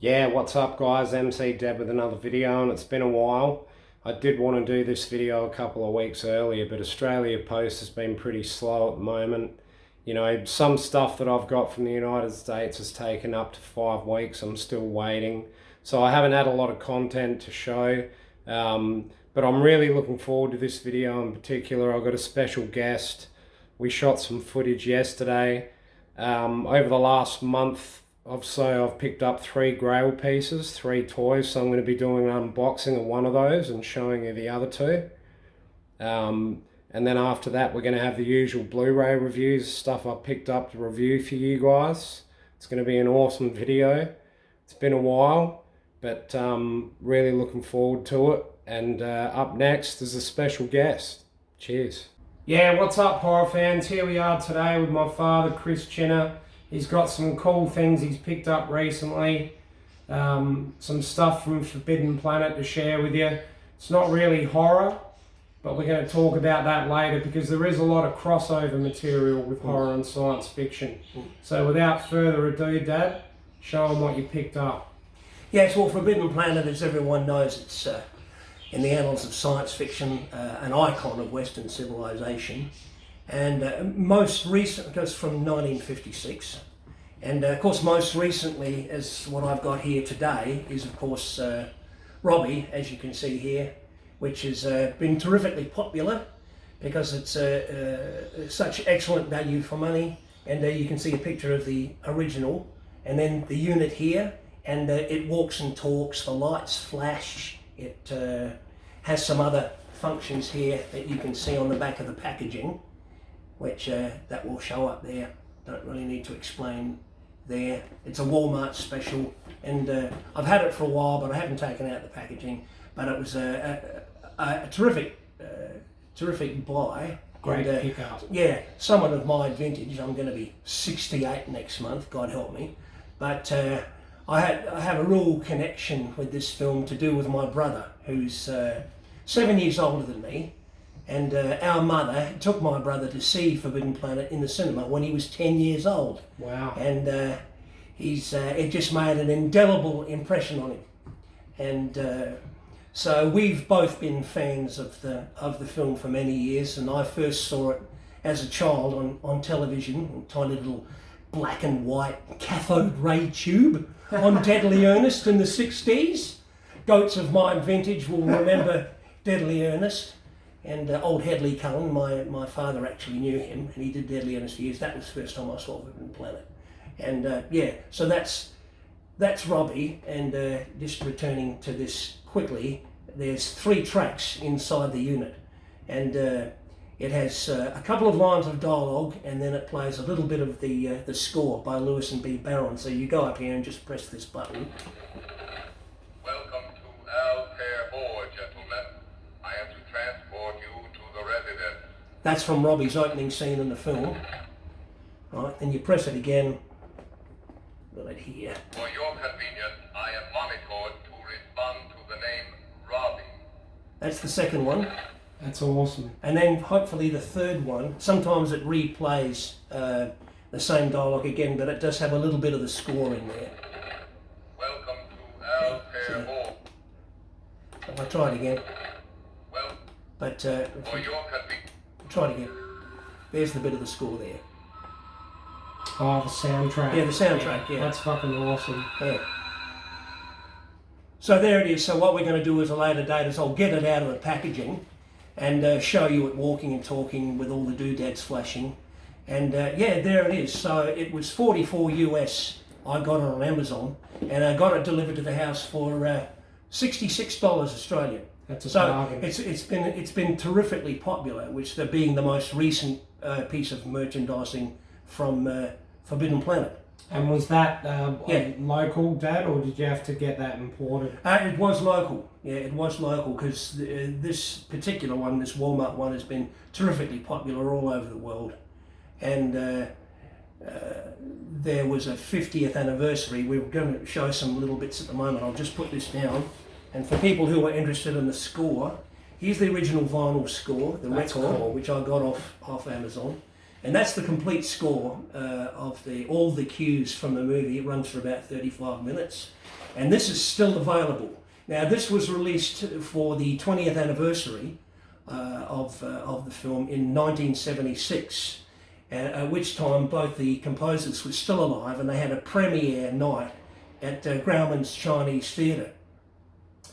Yeah, what's up guys, MC Deb with another video, and it's been a while. I did want to do this video a couple of weeks earlier, but Australia Post has been pretty slow at the moment. You know, some stuff that I've got from the United States has taken up to 5 weeks. I'm still waiting. So I haven't had a lot of content to show, but I'm really looking forward to this video in particular. I've got a special guest. We shot some footage yesterday. Over the last month, I've picked up 3 Grail pieces, 3 toys, so I'm going to be doing an unboxing of one of those and showing you the other 2. And then after that, we're going to have the usual Blu-ray reviews, stuff I picked up to review for you guys. It's going to be an awesome video. It's been a while, but really looking forward to it. And up next is a special guest. Cheers. Yeah, what's up, horror fans? Here we are today with my father, Chris Chinner. He's got some cool things he's picked up recently. Some stuff from Forbidden Planet to share with you. It's not really horror, but we're going to talk about that later because there is a lot of crossover material with horror and science fiction. So without further ado, Dad, show them what you picked up. Yes, well, Forbidden Planet, as everyone knows, it's in the annals of science fiction, an icon of Western civilization. And most recent, because from 1956, and of course most recently, as what I've got here today, is of course Robbie, as you can see here, which has been terrifically popular because it's such excellent value for money. And you can see a picture of the original, and then the unit here, and it walks and talks, the lights flash, it has some other functions here that you can see on the back of the packaging, which that will show up there. Don't really need to explain there. It's a Walmart special, and I've had it for a while, but I haven't taken out the packaging. But it was a terrific buy. Great and, pickup. Yeah, someone of my vintage. I'm going to be 68 next month, God help me. But I have a real connection with this film to do with my brother, who's 7 years older than me. And our mother took my brother to see Forbidden Planet in the cinema when he was 10 years old. Wow. And it just made an indelible impression on him. And so we've both been fans of the film for many years, and I first saw it as a child on television, a tiny little black and white cathode ray tube on Deadly Earnest in the 60s. Goats of my vintage will remember Deadly Earnest. And old Hedley Cullen, my father actually knew him, and he did Deadly Earnest for years. That was the first time I saw Forbidden Planet. And yeah, so that's Robbie. And just returning to this quickly, there's 3 tracks inside the unit, and it has a couple of lines of dialogue, and then it plays a little bit of the score by Lewis and B. Barron. So you go up here and just press this button. Welcome to Altair Board, gentlemen. I am to transport you to the residence. That's from Robbie's opening scene in the film. Right, then you press it again. Right here. For your convenience, I am monitored to respond to the name Robbie. That's the second one. That's awesome. And then hopefully the third one. Sometimes it replays the same dialogue again, but it does have a little bit of the score in there. Welcome to Altair Board. If I try it again. Well, But for your convenience. try it again. There's the bit of the score there. Oh, the soundtrack. Yeah, the soundtrack, yeah. That's fucking awesome. Yeah. So there it is. So what we're going to do at a later date is I'll get it out of the packaging and show you it walking and talking with all the doodads flashing. And yeah, there it is. So it was $44 US. I got it on Amazon, and I got it delivered to the house for $66 Australian. That's a So bargain. it's been terrifically popular, which being the most recent piece of merchandising from Forbidden Planet. And was that Yeah. local, Dad, or did you have to get that imported? It was local. Yeah, it was local because this particular one, this Walmart one, has been terrifically popular all over the world. And there was a 50th anniversary. We were going to show some little bits at the moment. I'll just put this down. And for people who are interested in the score, here's the original vinyl score, the That's record, cool. which I got off Amazon. And that's the complete score of all the cues from the movie. It runs for about 35 minutes. And this is still available. Now, this was released for the 20th anniversary of the film in 1976, at which time both the composers were still alive, and they had a premiere night at Grauman's Chinese Theatre.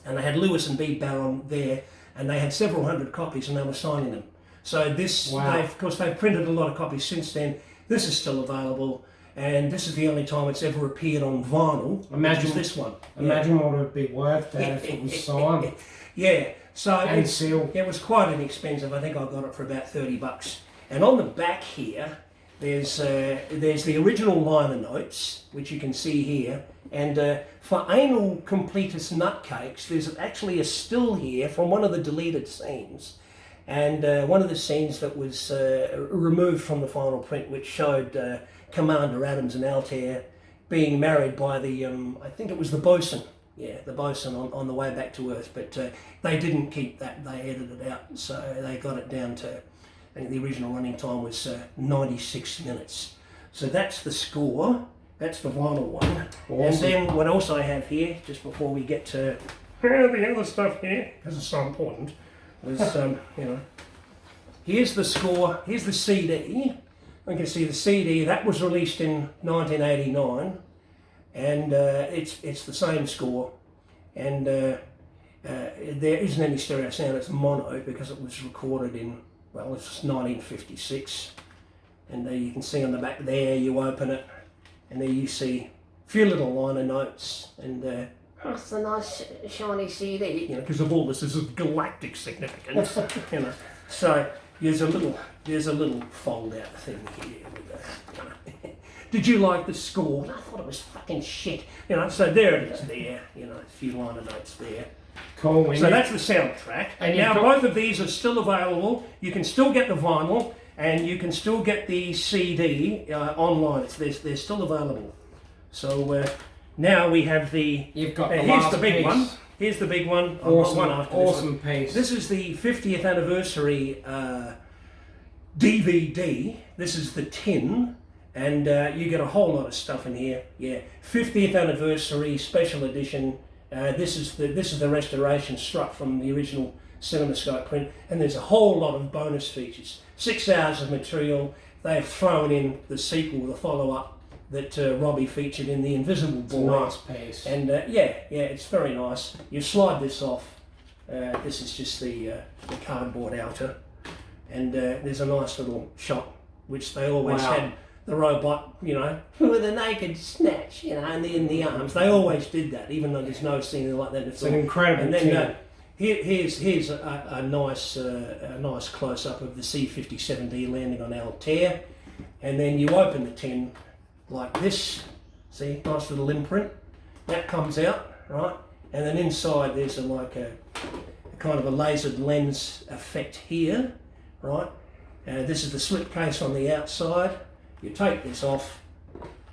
And they had Lewis and B. Barron there, and they had several hundred copies, and they were signing them. So this, wow. Of course, they've printed a lot of copies since then. This is still available, and this is the only time it's ever appeared on vinyl. Imagine this one. Imagine what it would be worth, Dad, if it was signed. Yeah, so and sealed. It was quite inexpensive. I think I got it for about $30. And on the back here, there's the original liner notes, which you can see here. And for anal completist nutcakes, there's actually a still here from one of the deleted scenes. And one of the scenes that was removed from the final print, which showed Commander Adams and Altair being married by the, I think it was the bosun. Yeah, the bosun on the way back to Earth. But they didn't keep that. They edited it out. So they got it down to, I think the original running time was 96 minutes. So that's the score. That's the vinyl one. Awesome. And then what else I have here, just before we get to the other stuff here, because it's so important, is, here's the score, here's the CD. You can see the CD, that was released in 1989, and it's the same score. And there isn't any stereo sound, it's mono, because it was recorded in, well, it's 1956. And you can see on the back there, you open it, and there you see a few little liner notes, and that's a nice shiny CD. You know, because of all this is of galactic significance. You know, so there's a little fold-out thing here. Did you like the score? I thought it was fucking shit. You know, so there it is. There, you know, a few liner notes there. Cool. So that's the soundtrack. And now both of these are still available. You can still get the vinyl. And you can still get the CD online. They're still available. So now we have the. You've got the here's last the big piece. one. Here's the big one. Awesome, one after awesome this one. piece. This is the 50th anniversary DVD. This is the tin, and you get a whole lot of stuff in here. Yeah, 50th anniversary special edition. This is the restoration struck from the original CinemaScope print, and there's a whole lot of bonus features. 6 hours of material. They have thrown in the sequel, the follow-up that Robbie featured in The Invisible Boy. It's a nice piece. And yeah, it's very nice. You slide this off. This is just the cardboard outer, and there's a nice little shot, which they always had the robot, you know, with a naked snatch, you know, and in the arms. They always did that, even though there's no scene like that at all. It's an incredible tin. Here's a nice close-up of the C-57D landing on Altair, and then you open the tin like this. See, nice little imprint. That comes out, right? And then inside there's a kind of a lasered lens effect here, right? This is the slipcase on the outside. You take this off,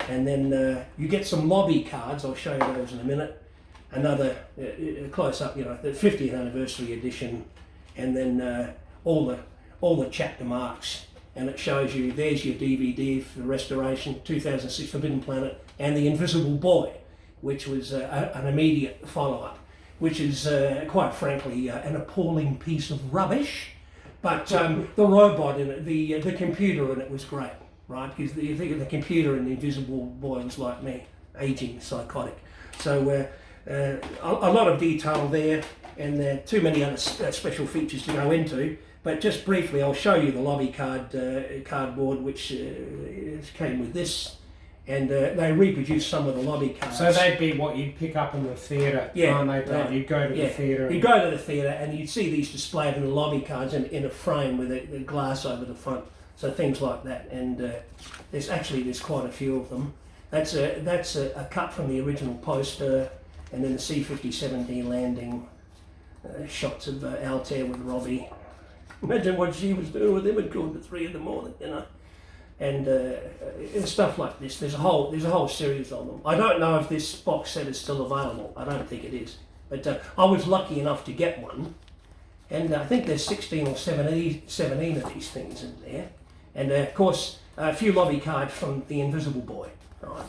and then you get some lobby cards. I'll show you those in a minute. Another close up, you know, the 50th anniversary edition, and then all the chapter marks, and it shows you there's your DVD for the restoration, 2006 Forbidden Planet, and The Invisible Boy, which was an immediate follow-up, which is quite frankly an appalling piece of rubbish, but the robot in it, the computer in it was great, right? Because you think of the computer in The Invisible Boy was like me, aging, psychotic. So. A lot of detail there, and there are too many other special features to go into, but just briefly I'll show you the lobby cardboard, which came with this, and they reproduced some of the lobby cards. So they'd be what you'd pick up in the theatre, aren't they, Dave? You'd go to the theatre. You'd go to the theatre and you'd see these displayed in the lobby cards in a frame with a glass over the front, so things like that, and there's quite a few of them. That's a cut from the original poster. And then the C-57D landing, shots of Altair with Robbie. Imagine what she was doing with him at 2:03 in the morning, you know. And stuff like this. There's a whole series of them. I don't know if this box set is still available. I don't think it is. But I was lucky enough to get one, and I think there's 16 or 17 of these things in there. And of course, a few lobby cards from The Invisible Boy, right?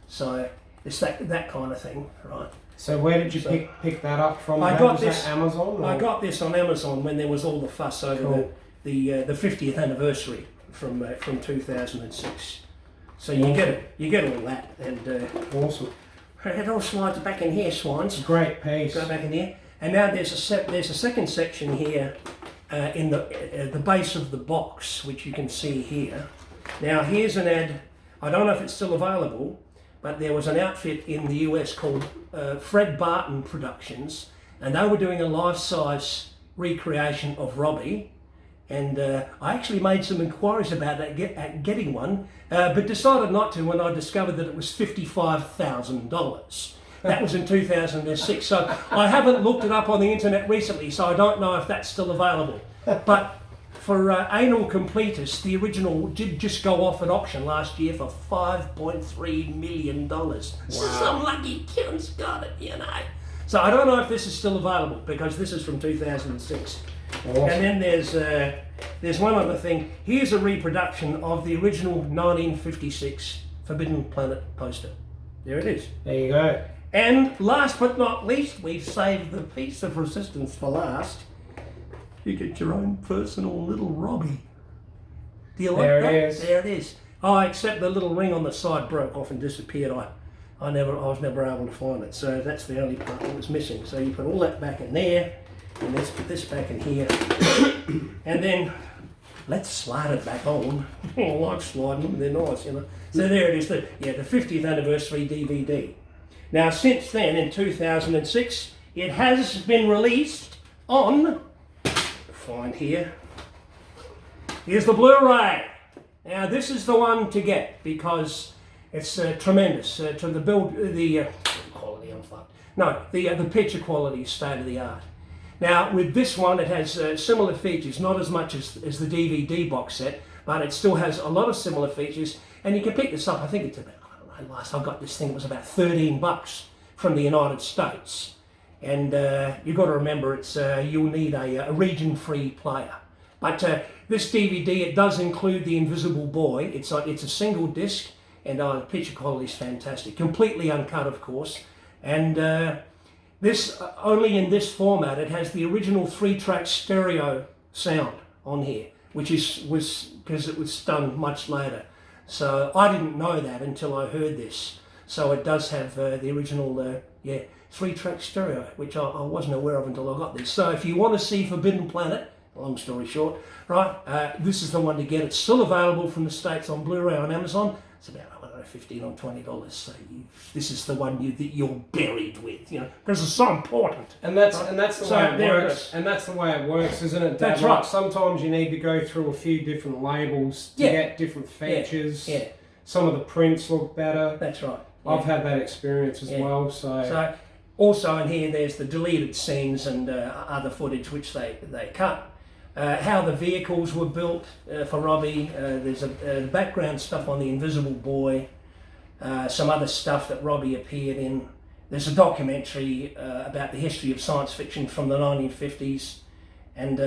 So it's that kind of thing, right? So where did you pick that up from? I got Was this that Amazon. Or? I got this on Amazon when there was all the fuss over the 50th anniversary from 2006. So you get all that, and awesome. It all slides back in here, Swines. Great piece. Go back in here, and now there's a second section here in the base of the box, which you can see here. Now here's an ad. I don't know if it's still available, but there was an outfit in the US called Fred Barton Productions, and they were doing a life-size recreation of Robbie. And I actually made some inquiries about that, getting one, but decided not to when I discovered that it was $55,000. That was in 2006. So I haven't looked it up on the internet recently, so I don't know if that's still available. But for anal completists, the original did just go off at auction last year for $5.3 million. Wow. Some lucky kid's got it, you know. So I don't know if this is still available, because this is from 2006. Awesome. And then there's one other thing. Here's a reproduction of the original 1956 Forbidden Planet poster. There it is. There you go. And last but not least, we've saved the piece of resistance for last. You get your own personal little Robbie. Do you like that? There it is. There it is. Oh, except the little ring on the side broke off and disappeared. I was never able to find it. So that's the only part that was missing. So you put all that back in there. And let's put this back in here. And then let's slide it back on. I like sliding them, they're nice, you know. So there it is, the 50th anniversary DVD. Now since then, in 2006, it has been released on, find here, here's the Blu-ray. Now this is the one to get because it's tremendous. To the build, the quality, I'm fucked. No, the picture quality is state of the art. Now, with this one, it has similar features, not as much as the DVD box set, but it still has a lot of similar features. And you can pick this up, I think it's about, I don't know, last I got this thing, it was about $13 from the United States. And you've got to remember, it's you'll need a region-free player. But this DVD, it does include The Invisible Boy. It's a single disc, and the picture quality is fantastic. Completely uncut, of course. And this only in this format, it has the original 3-track stereo sound on here, which was because it was done much later. So I didn't know that until I heard this. So it does have the original 3-track stereo, which I wasn't aware of until I got this. So if you want to see Forbidden Planet, long story short, right, this is the one to get. It's still available from the States on Blu-ray on Amazon. It's about, I don't know, $15 or $20. So this is the one that you're buried with, you know, because it's so important. And that's the way it works. Is. And that's the way it works, isn't it, Dad? That's right. Sometimes you need to go through a few different labels to get different features. Yeah. Some of the prints look better. That's right. I've had that experience as well. So also in here, there's the deleted scenes and other footage which they cut. How the vehicles were built for Robbie. There's a background stuff on The Invisible Boy. Some other stuff that Robbie appeared in. There's a documentary about the history of science fiction from the 1950s. And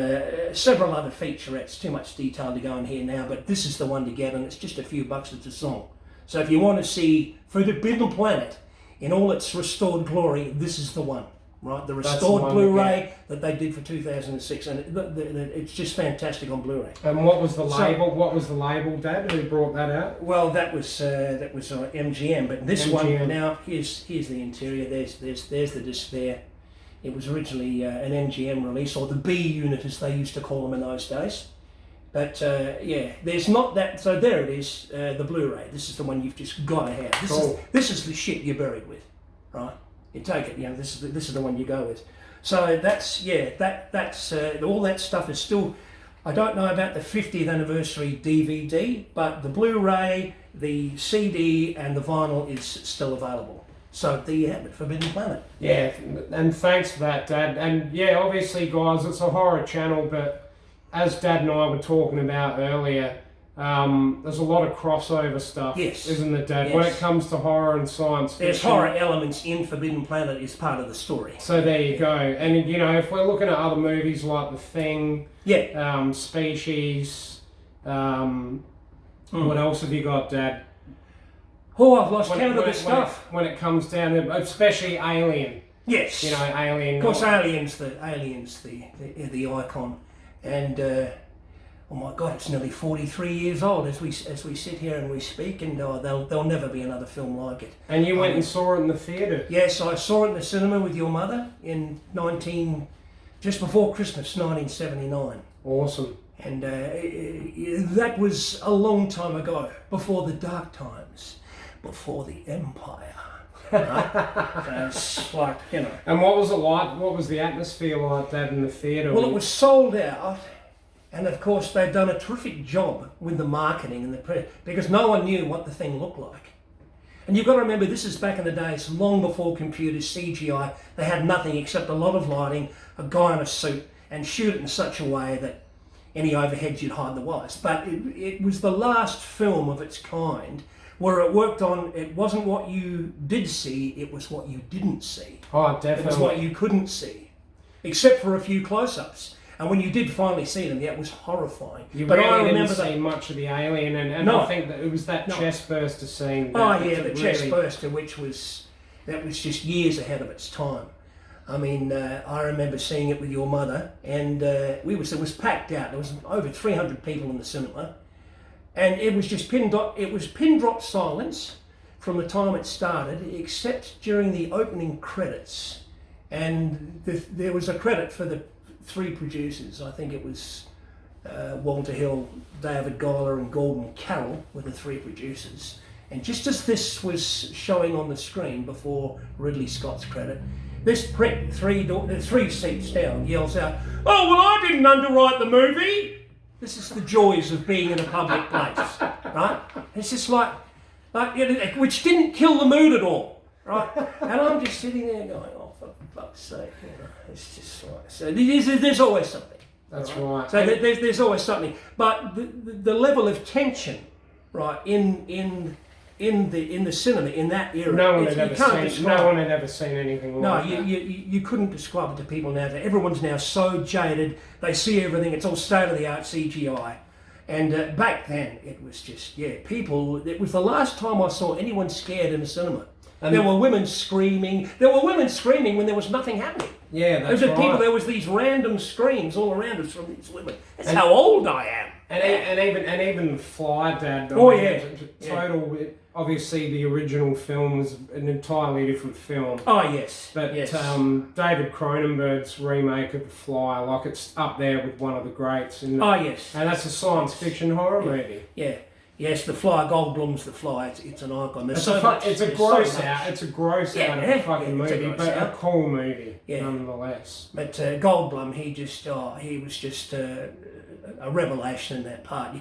several other featurettes. Too much detail to go in here now, but this is the one to get, and it's just a few bucks at a song. So if you want to see Forbidden Planet in all its restored glory, this is the one. Right, the restored Blu-ray that they did for 2006, and it's just fantastic on Blu-ray. And what was the label? What was the label, Dad? Who brought that out? Well, that was MGM, but this one now here's the interior. There's the disc there. It was originally an MGM release, or the B unit as they used to call them in those days. But there's not that. So there it is, the Blu-ray. This is the one you've just got to have. This is the shit you're buried with, right? You take it, you know. This is the one you go with. So that's all that stuff is still. I don't know about the 50th anniversary DVD, but the Blu-ray, the CD, and the vinyl is still available. So there you have it, Forbidden Planet. Yeah, and thanks for that, Dad. And yeah, obviously, guys, it's a horror channel, but as Dad and I were talking about earlier, there's a lot of crossover stuff, isn't there, Dad? Yes. When it comes to horror and science fiction. There's horror elements in Forbidden Planet is part of the story. So there you go. And, you know, if we're looking at other movies like The Thing, Species, What else have you got, Dad? Oh, I've lost count of the stuff. When it comes down to, especially Alien. Yes. You know, Alien. Of course, Alien's the icon, and oh my God, it's nearly 43 years old as we sit here and we speak, and there'll never be another film like it. And you went and saw it in the theatre? Yes, I saw it in the cinema with your mother in just before Christmas, 1979. Awesome. And that was a long time ago, before the dark times, before the Empire. Right? It's like, you know. And what was it like? What was the atmosphere like that in the theatre? Well, it was sold out, and of course they'd done a terrific job with the marketing and the press, because no one knew what the thing looked like. And you've got to remember, this is back in the days, long before computers, CGI. They had nothing except a lot of lighting, a guy in a suit, and shoot it in such a way that any overheads you'd hide the wires. But it was the last film of its kind where it worked on, it wasn't what you did see, it was what you didn't see. Oh, definitely. It was what you couldn't see, except for a few close-ups. And when you did finally see them, yeah, it was horrifying. But really didn't see much of the Alien, and no, I think that it was that chest burster scene. The chest burster, that was just years ahead of its time. I mean, I remember seeing it with your mother, and it was packed out. There was over 300 people in the cinema, and it was just pin drop silence from the time it started, except during the opening credits. And there was a credit for the three producers. I think it was Walter Hill, David Giler, and Gordon Carroll were the three producers. And just as this was showing on the screen before Ridley Scott's credit, this prick, three seats down, yells out, "Oh, well, I didn't underwrite the movie!" This is the joys of being in a public place, right? It's just like which didn't kill the mood at all, right? And I'm just sitting there going, "Oh, for fuck's sake," you know, it's just like, so there's always something. That's right. So there's always something, but the level of tension, right, in the cinema in that era, no one had ever seen anything like that. No, you couldn't describe it to people now. Everyone's now so jaded. They see everything. It's all state of the art CGI. And back then, it was just, people. It was the last time I saw anyone scared in a cinema. And there were women screaming. There were women screaming when there was nothing happening. Yeah, that's right. There was these random screams all around us from these women. That's how old I am. And even Fly, Dad. Total. Obviously, the original film was an entirely different film. Oh yes. But yes. David Cronenberg's remake of The Fly, like, it's up there with one of the greats. Yes. And that's a science fiction horror movie. Yeah. Yes, The Fly, Goldblum's The Fly. It's an icon. It's a gross out of a fucking movie, but a cool movie nonetheless. But Goldblum, he was just a revelation in that part. You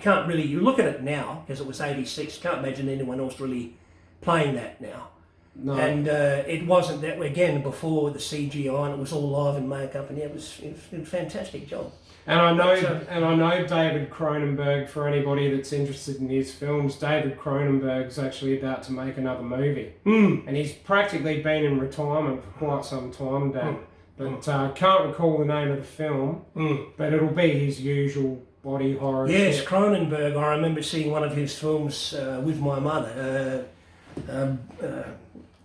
look at it now, because it was 86, can't imagine anyone else really playing that now. No. And it wasn't that, again, before the CGI, and it was all live and makeup, and it was a fantastic job. And I know David Cronenberg, for anybody that's interested in his films, David Cronenberg's actually about to make another movie. And he's practically been in retirement for quite some time, Dad. But can't recall the name of the film, but it'll be his usual body horror. Yes, shit. Cronenberg. I remember seeing one of his films with my mother,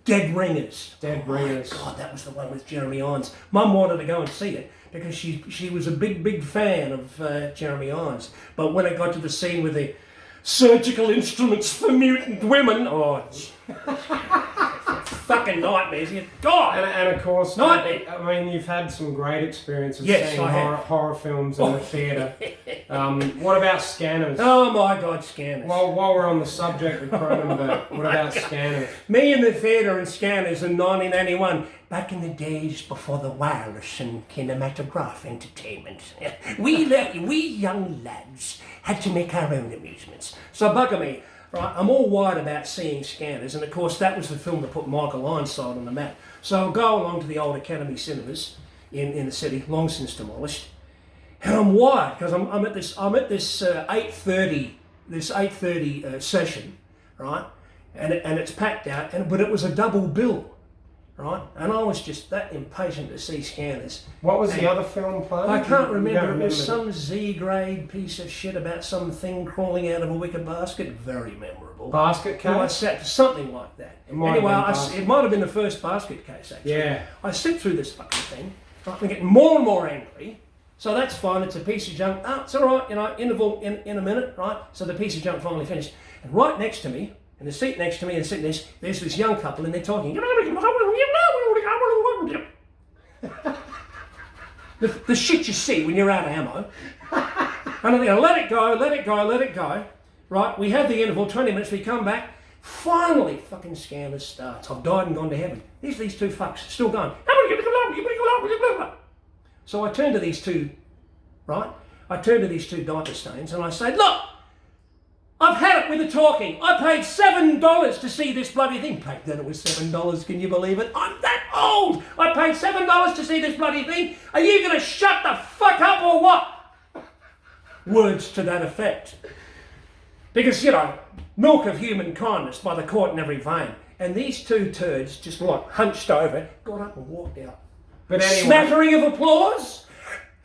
Dead Ringers. Dead Ringers. God, that was the one with Jeremy Irons. Mum wanted to go and see it because she was a big fan of Jeremy Irons. But when it got to the scene with the surgical instruments for mutant women, fucking nightmares. God! And of course, nightmare. I mean, you've had some great experiences seeing horror films in the theatre. What about Scanners? Oh my God, Scanners. Well, while we're on the subject of Cronenberg, what about Scanners? Me in the theatre and Scanners in 1981, back in the days before the wireless and kinematograph entertainment. We young lads had to make our own amusements. So bugger me. Right, I'm all wired about seeing Scanners, and of course that was the film that put Michael Ironside on the map. So I'll go along to the old Academy cinemas in the city, long since demolished, and I'm wired because I'm at this 8:30 session, right, and it's packed out, but it was a double bill, right? And I was just that impatient to see Scanners. What was the other film playing? I can't You remember. don't It was the- some Z-grade piece of shit about some thing crawling out of a wicker basket. Very memorable. Basket And I case? sat something like that. might have Anyway, been basket. it might have been the first basket case actually. Yeah. I sit through this fucking thing. Right, I'm getting more and more angry. So that's fine. It's a piece of junk. Oh, it's all right. You know, interval in a minute, right? So the piece of junk finally finished. And right next to me, in the seat next to me, and sitting there's this young couple, and they're talking. The shit you see when you're out of ammo. And I think, let it go, let it go, let it go. Right, we have the interval, 20 minutes, we come back. Finally, fucking Scanners starts. I've died and gone to heaven. These two fucks still going. So I turn to these two, right? I turn to these two diaper stains and I say, look, I've had it with the talking. I paid $7 to see this bloody thing. Back then it was $7, can you believe it? I'm that old. I paid $7 to see this bloody thing. Are you going to shut the fuck up or what? Words to that effect. Because, you know, milk of human kindness by the court in every vein. And these two turds just like hunched over, got up and walked out. But anyway. Smattering of applause.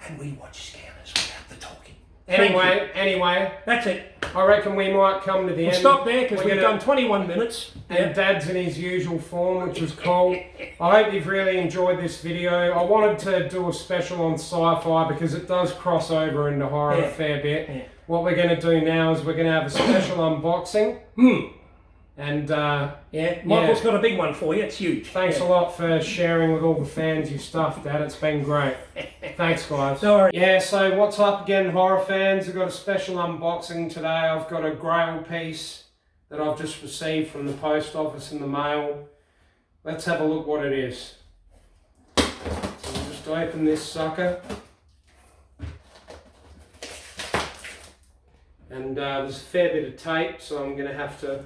And we watched Scanners without the talking. Anyway. That's it. I reckon we might come to the end. Stop there because We're we've done 21 minutes. And Dad's in his usual form, which was cool. I hope you've really enjoyed this video. I wanted to do a special on sci-fi because it does cross over into horror a fair bit. Yeah. What we're going to do now is we're going to have a special unboxing. And Michael's got a big one for you. It's huge. Thanks a lot for sharing with all the fans your stuff, Dad. It's been great. Thanks, guys. Sorry. Yeah, so what's up again, horror fans? I've got a special unboxing today. I've got a Grail piece that I've just received from the post office in the mail. Let's have a look what it is. So we'll just open this sucker. And there's a fair bit of tape, so I'm going to have to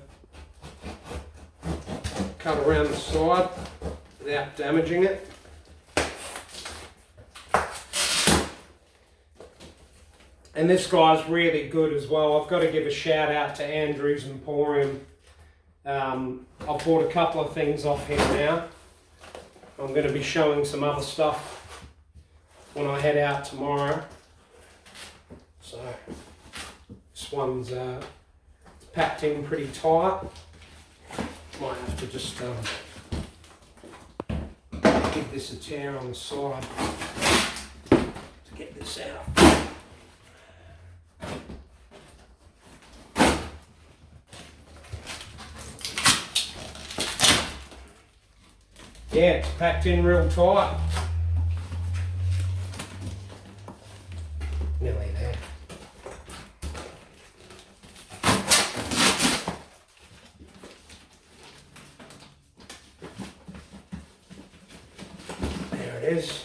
cut around the side without damaging it. And this guy's really good as well. I've got to give a shout out to Andrew's Emporium. I've bought a couple of things off him now. I'm going to be showing some other stuff when I head out tomorrow. So this one's packed in pretty tight. Might have to just give this a tear on the side to get this out. Yeah, it's packed in real tight. Nearly there. There it is.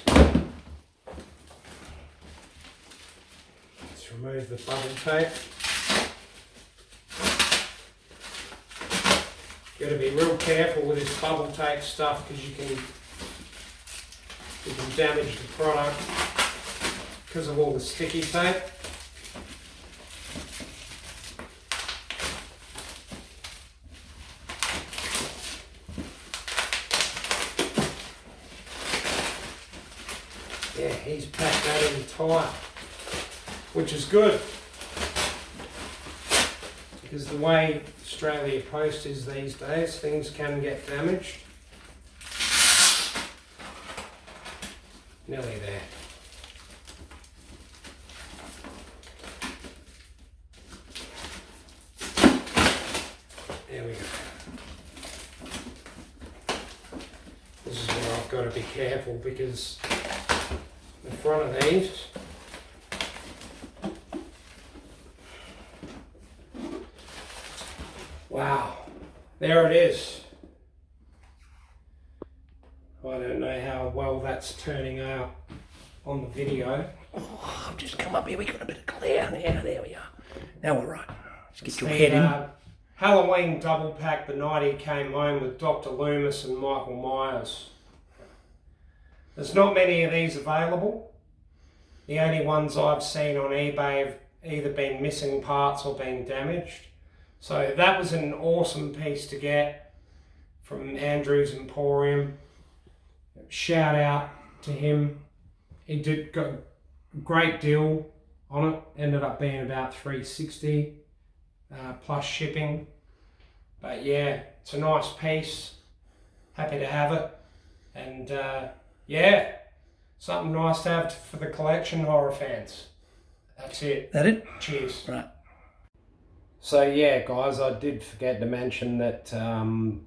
Let's remove the bubble tape. Got to be real careful with this bubble tape stuff because you can damage the product because of all the sticky tape. Yeah, he's packed that in tight, which is good. Because the way Australia Post is these days, things can get damaged. Nearly there. There we go. This is where I've got to be careful because the front of these wow, there it is. I don't know how well that's turning out on the video. Oh, I've just come up here. We got a bit of glare. Yeah, there we are. Now we're right. Let's get your The, head in. Halloween double pack the night he came home with Dr. Loomis and Michael Myers. There's not many of these available. The only ones I've seen on eBay have either been missing parts or been damaged. So that was an awesome piece to get from Andrew's Emporium. shout out to him. He got a great deal on it. Ended up being about $360 plus shipping. But yeah, it's a nice piece. Happy to have it. And yeah, something nice to have for the collection, horror fans. That's it. That it? Cheers. Right. So yeah, guys, I did forget to mention that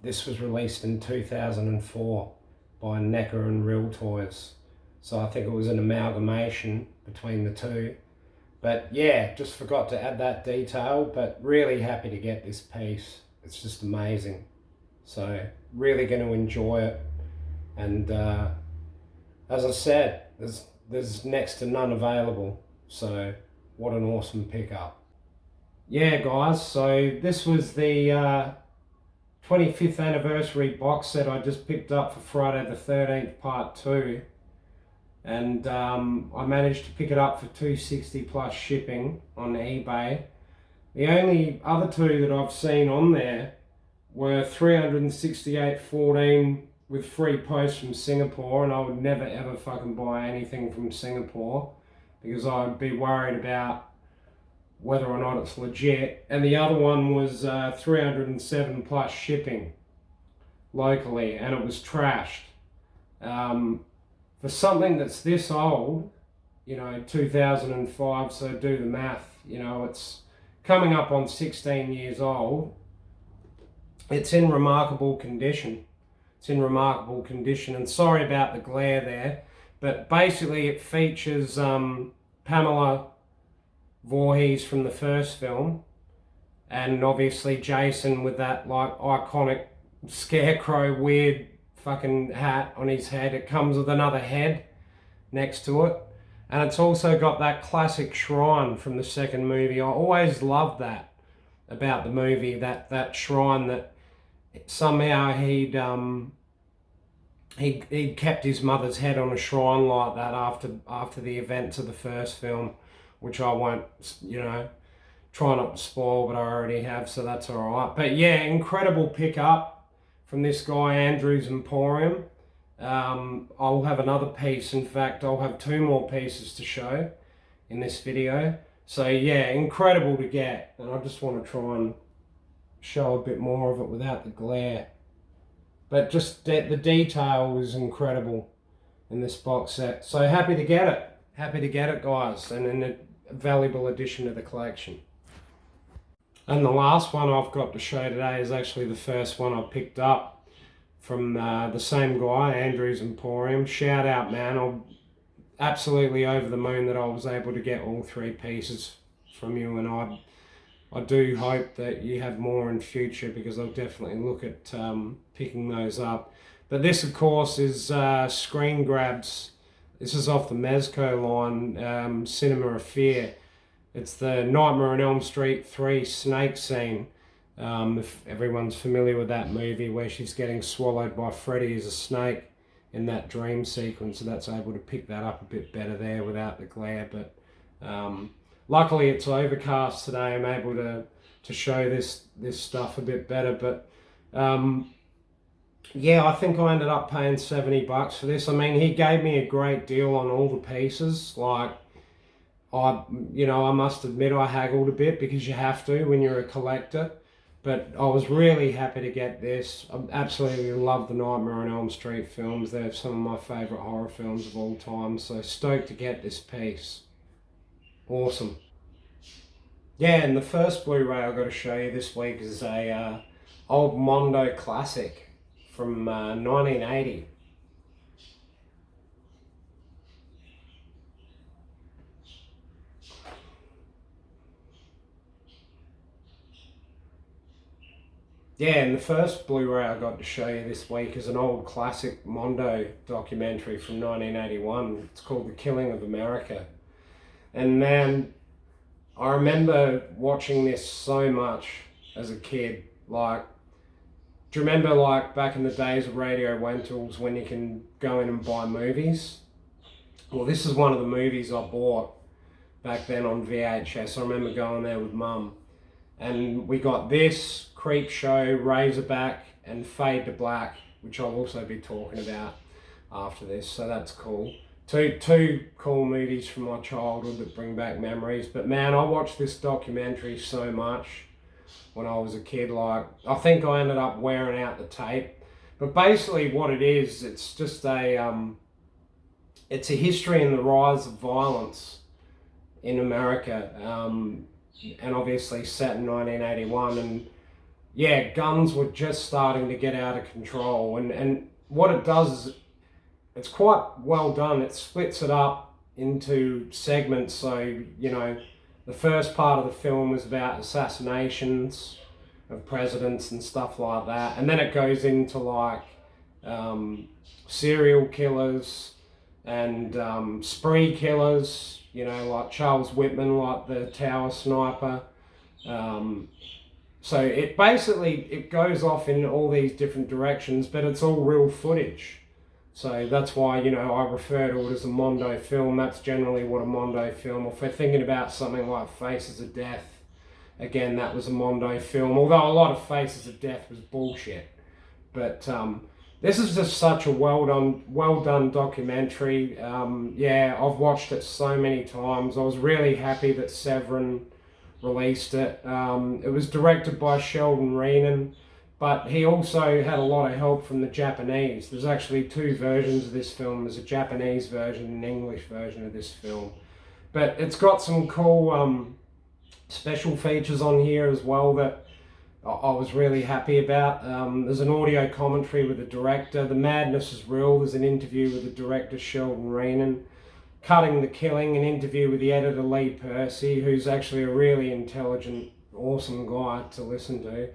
this was released in 2004 by Necker and Real Toys. So I think it was an amalgamation between the two. But yeah, just forgot to add that detail, but really happy to get this piece. It's just amazing. So really going to enjoy it. And as I said, there's next to none available. So what an awesome pickup. Yeah, guys, so this was the 25th anniversary box set I just picked up for Friday the 13th part 2. And I managed to pick it up for $260 plus shipping on eBay. The only other two that I've seen on there were $368.14 with free post from Singapore, and I would never ever fucking buy anything from Singapore because I'd be worried about whether or not it's legit. And the other one was $307 plus shipping locally, and it was trashed. For something that's this old, 2005, so do the math, it's coming up on 16 years old. It's in remarkable condition. And sorry about the glare there, but basically it features Pamela Voorhees from the first film, and obviously Jason with that like iconic scarecrow weird fucking hat on his head. It comes with another head next to it, and it's also got that classic shrine from the second movie. I always loved that about the movie, that shrine, that somehow he'd kept his mother's head on a shrine like that after the events of the first film, which I won't try not to spoil, but I already have, so that's all right. But yeah, incredible pickup from this guy Andrew's Emporium. I'll have another piece. In fact, I'll have 2 more pieces to show in this video. So yeah, incredible to get, and I just want to try and show a bit more of it without the glare. But just the detail is incredible in this box set. So happy to get it. Happy to get it, guys, and a valuable addition to the collection. And the last one I've got to show today is actually the first one I picked up from the same guy, Andrew's Emporium. Shout out, man. I'm absolutely over the moon that I was able to get all 3 pieces from you, and I do hope that you have more in future, because I'll definitely look at picking those up. But this, of course, is Screen Grabs. This is off the Mezco line, Cinema of Fear. It's the Nightmare on Elm Street 3 snake scene. If everyone's familiar with that movie, where she's getting swallowed by Freddy as a snake in that dream sequence, so that's able to pick that up a bit better there without the glare. But luckily it's overcast today. I'm able to show this stuff a bit better. But yeah, I think I ended up paying $70 for this. I mean, he gave me a great deal on all the pieces. Like, I must admit I haggled a bit, because you have to when you're a collector. But I was really happy to get this. I absolutely love the Nightmare on Elm Street films. They're some of my favourite horror films of all time. So stoked to get this piece. Awesome. Yeah, and the first Blu-ray I've got to show you this week is a old Mondo classic from 1980. Yeah, and the first Blu-ray I got to show you this week is an old classic Mondo documentary from 1981. It's called The Killing of America. And man, I remember watching this so much as a kid. Like, do you remember like back in the days of radio rentals when you can go in and buy movies? Well, this is one of the movies I bought back then on VHS. I remember going there with Mum. And we got this, Creep Show, Razorback, and Fade to Black, which I'll also be talking about. after this, so that's cool. Two cool movies from my childhood that bring back memories. But man, I watched this documentary so much when I was a kid. Like, I think I ended up wearing out the tape. But basically what it is, it's just it's a history in the rise of violence in America, and obviously set in 1981. And yeah, guns were just starting to get out of control. And what it does is, it's quite well done. It splits it up into segments. So, you know, the first part of the film was about assassinations of presidents and stuff like that. And then it goes into like serial killers and spree killers, you know, like Charles Whitman, like the Tower Sniper. So it basically, it goes off in all these different directions, but it's all real footage. So that's why, you know, I refer to it as a Mondo film. That's generally what a Mondo film, if we're thinking about something like Faces of Death, again, that was a Mondo film, although a lot of Faces of Death was bullshit. But this is just such a well done documentary. Yeah, I've watched it so many times. I was really happy that Severin released it. It was directed by Sheldon Reenan, but he also had a lot of help from the Japanese. There's actually two versions of this film. There's a Japanese version and an English version of this film. But it's got some cool special features on here as well that I was really happy about. There's an audio commentary with the director. The Madness is Real. There's an interview with the director, Sheldon Reenan. Cutting the Killing, an interview with the editor, Lee Percy, who's actually a really intelligent, awesome guy to listen to.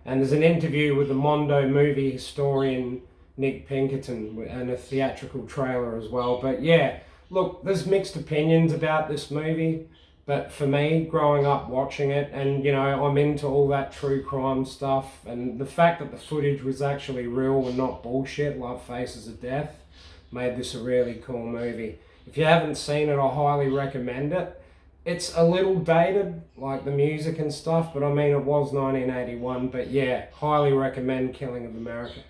And there's an interview with the Mondo movie historian, Nick Pinkerton, and a theatrical trailer as well. But yeah, look, there's mixed opinions about this movie. But for me, growing up watching it, and you know, I'm into all that true crime stuff, and the fact that the footage was actually real and not bullshit like Faces of Death made this a really cool movie. If you haven't seen it, I highly recommend it. It's a little dated, like the music and stuff, but I mean, it was 1981, but yeah, highly recommend Killing of America.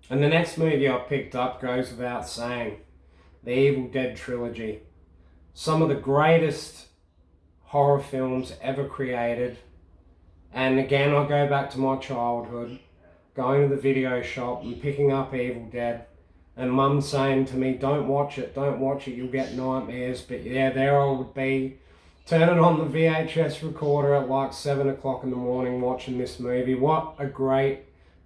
And the next movie I picked up goes without saying, the Evil Dead Trilogy. Some of the greatest horror films ever created. And again, I go back to my childhood, going to the video shop and picking up Evil Dead. And Mum saying to me, don't watch it, you'll get nightmares. But yeah, there I would be, turning on the VHS recorder at like 7 o'clock in the morning watching this movie. What a great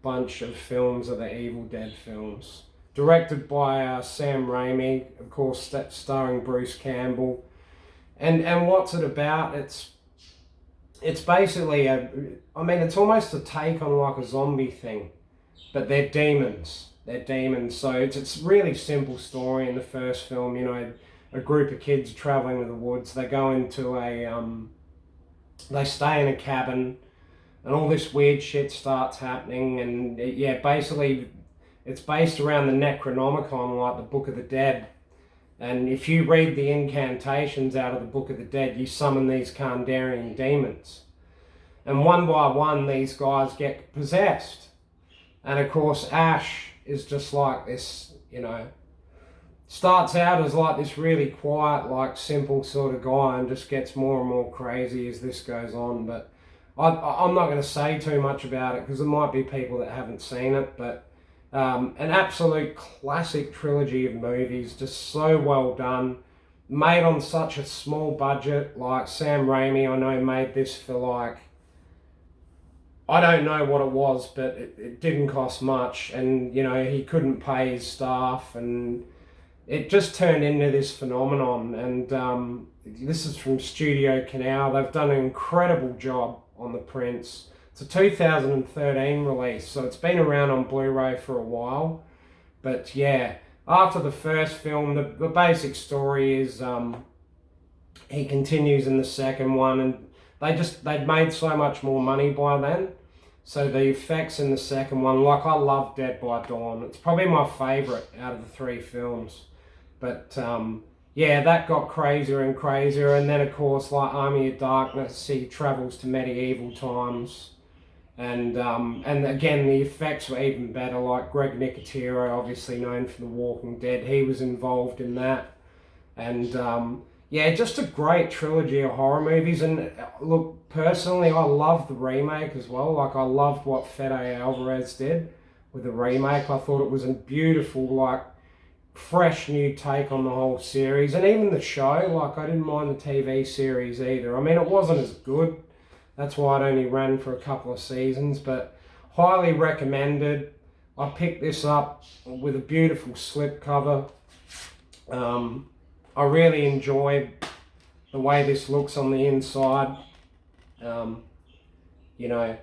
bunch of films are the Evil Dead films. Directed by Sam Raimi, of course, starring Bruce Campbell. And what's it about? It's basically it's almost a take on like a zombie thing, but they're demons. So it's a really simple story in the first film. You know, a group of kids traveling to the woods. They go into they stay in a cabin, and all this weird shit starts happening. And basically, it's based around the Necronomicon, like the Book of the Dead. And if you read the incantations out of the Book of the Dead, you summon these Kandarian demons. And one by one, these guys get possessed. And of course, Ash is just like this, you know, starts out as like this really quiet, like simple sort of guy, and just gets more and more crazy as this goes on. But I'm not going to say too much about it because there might be people that haven't seen it. But an absolute classic trilogy of movies, just so well done, made on such a small budget. Like Sam Raimi, I know, made this for like, I don't know what it was, but it didn't cost much, and you know, he couldn't pay his staff, and it just turned into this phenomenon. And this is from Studio Canal. They've done an incredible job on the prints. It's a 2013 release, so it's been around on Blu-ray for a while. But yeah, after the first film, the basic story is he continues in the second one, and they'd made so much more money by then. So the effects in the second one, like I love Dead by Dawn. It's probably my favourite out of the three films. But yeah, that got crazier and crazier. And then of course, like Army of Darkness, he travels to medieval times. And again, the effects were even better. Like Greg Nicotero, obviously known for The Walking Dead, he was involved in that. And yeah, just a great trilogy of horror movies. And look, personally, I love the remake as well. Like, I loved what Fede Alvarez did with the remake. I thought it was a beautiful, like, fresh new take on the whole series. And even the show, like, I didn't mind the TV series either. I mean, it wasn't as good. That's why it only ran for a couple of seasons, but highly recommended. I picked this up with a beautiful slipcover. I really enjoyed the way this looks on the inside. You know,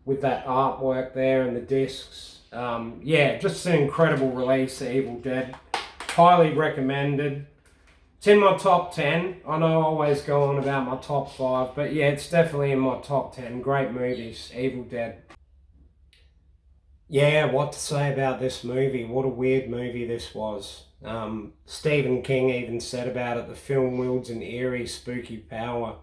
with that artwork there and the discs. Yeah, just an incredible release, The Evil Dead. Highly recommended. It's in my top 10. I know I always go on about my top 5, but yeah, it's definitely in my top 10. Great movies, Evil Dead. Yeah, what to say about this movie? What a weird movie this was. Stephen King even said about it, the film wields an eerie, spooky power.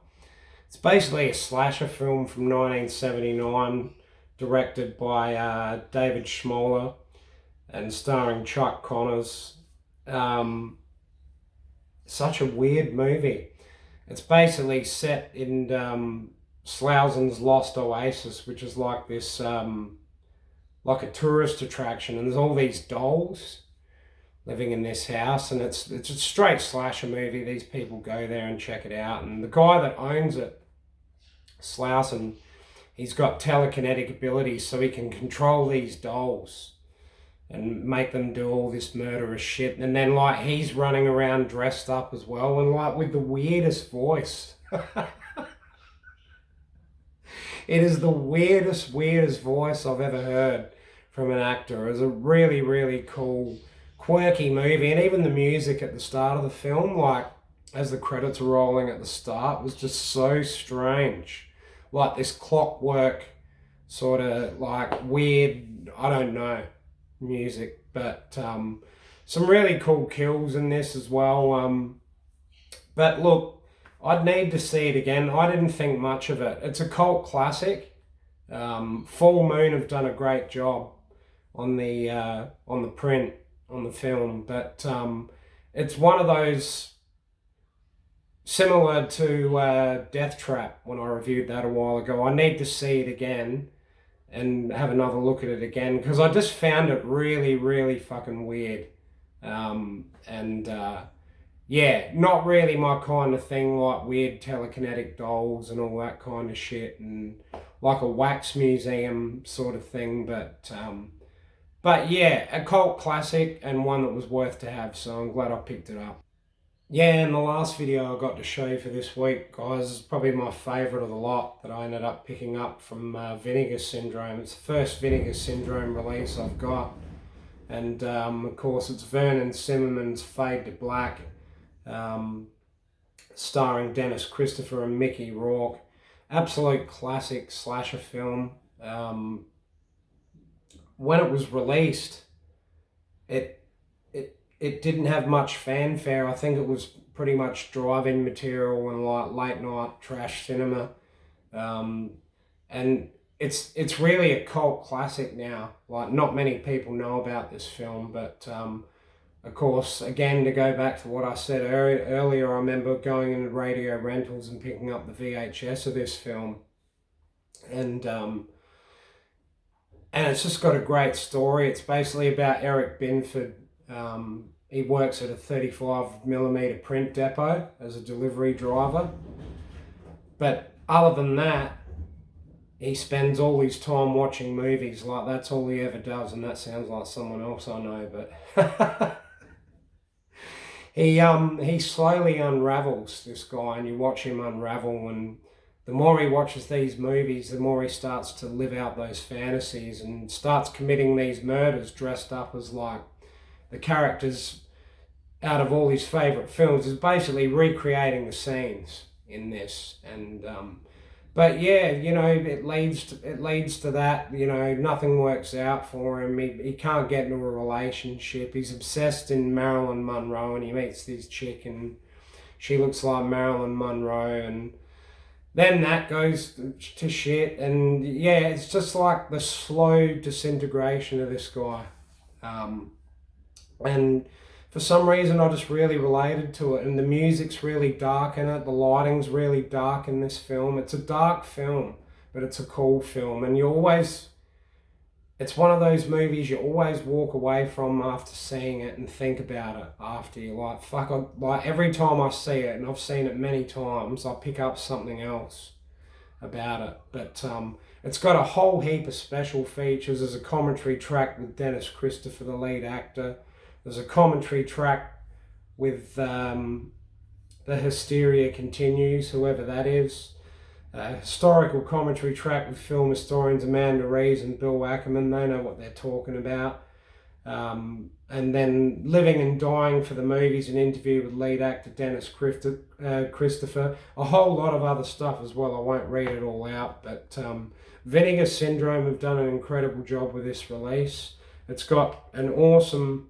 It's basically a slasher film from 1979, directed by David Schmoller and starring Chuck Connors. Such a weird movie. It's basically set in Slausen's Lost Oasis, which is like this, like a tourist attraction, and there's all these dolls living in this house, and it's a straight slasher movie. These people go there and check it out, and the guy that owns it, Slausen, he's got telekinetic abilities, so he can control these dolls and make them do all this murderous shit. And then, like, he's running around dressed up as well, and like with the weirdest voice. It is the weirdest voice I've ever heard from an actor. It was a really, really cool, quirky movie. And even the music at the start of the film, like as the credits were rolling at the start, was just so strange. Like this clockwork sort of like weird, I don't know, music. But some really cool kills in this as well. But look, I'd need to see it again. I didn't think much of it. It's a cult classic. Full Moon have done a great job on the print, on the film, but it's one of those similar to Death Trap when I reviewed that a while ago. I need to see it again and have another look at it again, because I just found it really, really fucking weird. Yeah, not really my kind of thing, like weird telekinetic dolls and all that kind of shit, and like a wax museum sort of thing. But yeah, a cult classic and one that was worth to have, so I'm glad I picked it up. Yeah, and the last video I got to show you for this week, guys, is probably my favourite of the lot that I ended up picking up from Vinegar Syndrome. It's the first Vinegar Syndrome release I've got. And of course it's Vernon Simmerman's Fade to Black, starring Dennis Christopher and Mickey Rourke. Absolute classic slasher film. When it was released, it didn't have much fanfare. I think it was pretty much drive-in material and like late night trash cinema. And it's really a cult classic now. Like, not many people know about this film, but of course, again, to go back to what I said earlier, I remember going into radio rentals and picking up the VHS of this film. And it's just got a great story. It's basically about Eric Binford. He works at a 35mm print depot as a delivery driver. But other than that, he spends all his time watching movies. Like, that's all he ever does, and that sounds like someone else I know, but he slowly unravels, this guy, and you watch him unravel, and the more he watches these movies, the more he starts to live out those fantasies and starts committing these murders dressed up as like the characters out of all his favourite films. Is basically recreating the scenes in this. And but yeah, you know, it leads to that. You know, nothing works out for him. He can't get into a relationship. He's obsessed in Marilyn Monroe, and he meets this chick and she looks like Marilyn Monroe, and then that goes to shit, and yeah, it's just like the slow disintegration of this guy. And for some reason I just really related to it, and the music's really dark in it, the lighting's really dark in this film. It's a dark film, but it's a cool film, and it's one of those movies you always walk away from after seeing it and think about it after. You're like, fuck, like every time I see it, and I've seen it many times, I pick up something else about it. But it's got a whole heap of special features. There's a commentary track with Dennis Christopher, the lead actor. There's a commentary track with The Hysteria Continues, whoever that is. A historical commentary track with film historians Amanda Reeves and Bill Ackerman. They know what they're talking about. And then Living and Dying for the Movies, an interview with lead actor Dennis Christopher. A whole lot of other stuff as well. I won't read it all out, but Vinegar Syndrome have done an incredible job with this release. It's got an awesome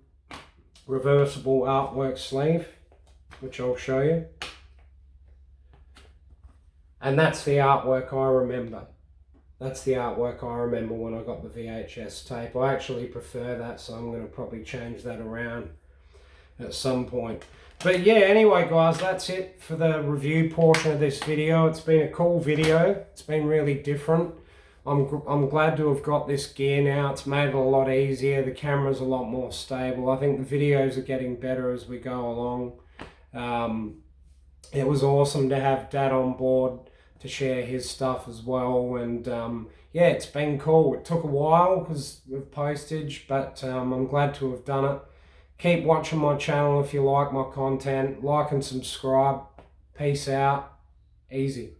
reversible artwork sleeve, which I'll show you. And that's the artwork I remember. That's the artwork I remember when I got the VHS tape. I actually prefer that, so I'm going to probably change that around at some point. But yeah, anyway guys, that's it for the review portion of this video. It's been a cool video. It's been really different. I'm glad to have got this gear now. It's made it a lot easier. The camera's a lot more stable. I think the videos are getting better as we go along. It was awesome to have Dad on board to share his stuff as well, and yeah, it's been cool. It took a while because of postage, but I'm glad to have done it. Keep watching my channel if you like my content. Like and subscribe. Peace out. Easy.